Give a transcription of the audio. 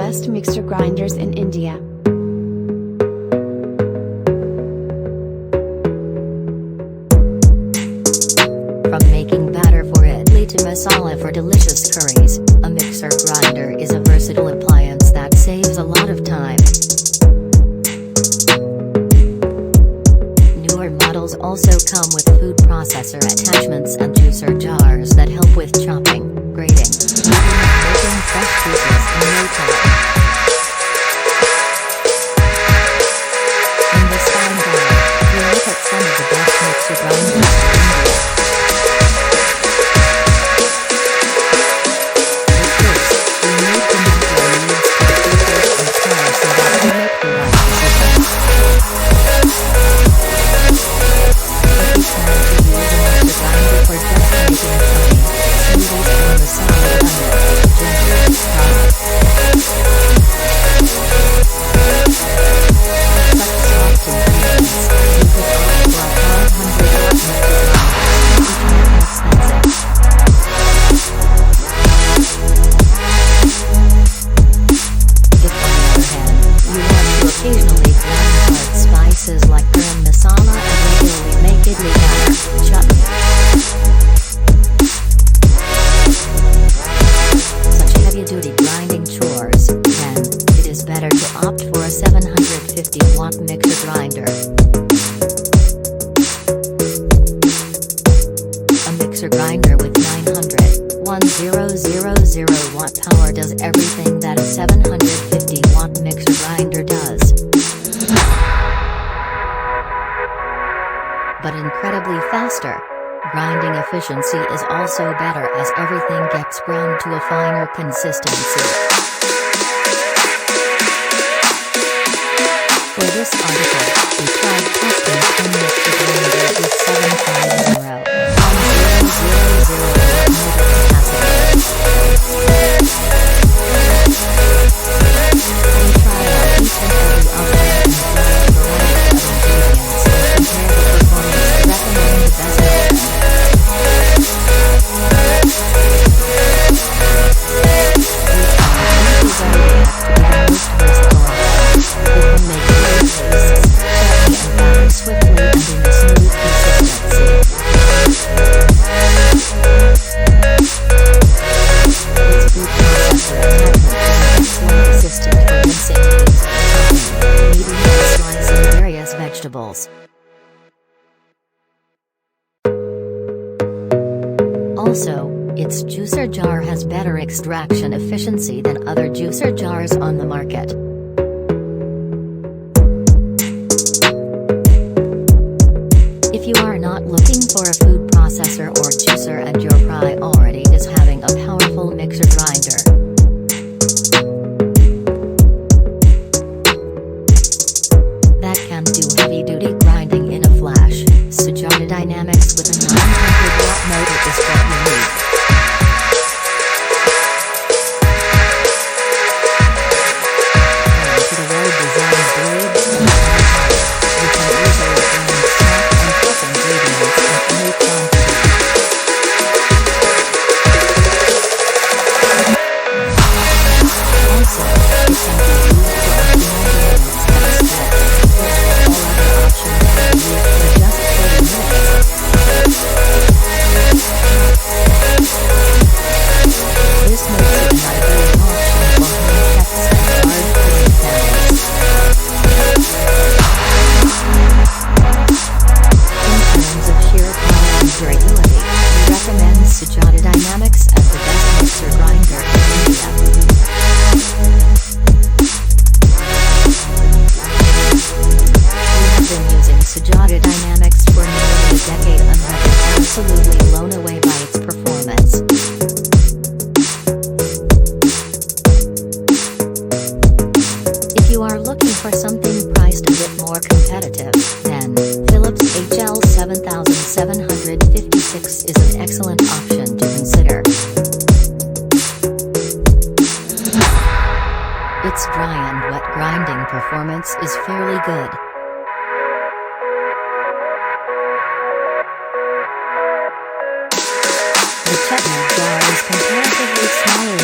best mixer grinders in India. From making batter for idli to masala for delicious curries, a mixer grinder is a versatile appliance that saves a lot of time. Newer models also come with food processor attachments and juicer jars that help with chopping, grating, and making fresh juices in no time. In this fine guide, we'll look at some of the best mixer grinders in India. Occasionally grind hard spices like garam masala and regularly make idli batter, chutney. Such heavy-duty grinding chores, then, it is better to opt for a 750-watt mixer grinder. A mixer grinder with 900/1000 watt power does everything that a 750-watt mixer grinder does. But incredibly faster. Grinding efficiency is also better as everything gets ground to a finer consistency. For this article, we tried testing 10 mixer grinders with 750/1000 motor capacity. We tried out each and every oven and tried a variety of ingredients and compared the performance to recommend the best option. We found Easy Ready to be the most versatile option. It can make curry pastes, chutney and batter swiftly and in a smooth consistency. Its food processor attachment is an excellent assistant for rinsing meat, chopping, kneading and slicing various vegetables. Also, its juicer jar has better extraction efficiency than other juicer jars on the market. If you are not looking for a food processor or juicer and your priority is having a powerful mixer grinder, that can do heavy-duty grinding in a flash, Sujata Dynamix with a 900-watt motor is what you need. And to the well-designed blades and power, you can easily grind snack and cook ingredients in any quantity. Also, it can be used for up to 90 minutes at a stretch, which all other options can be used for just 30 minutes. This makes it an ideal option for home chefs and large cooking families. In terms of sheer power and durability, we recommend Sujata Dynamix as the best mixer grinder in India. We have been using Sujata Dynamix for nearly a decade and have been absolutely blown away by its performance. If you are looking for something priced a bit more competitive, then Philips HL7756 is an excellent option to consider. Its dry and wet grinding performance is fairly good. The chutney jar is comparatively smaller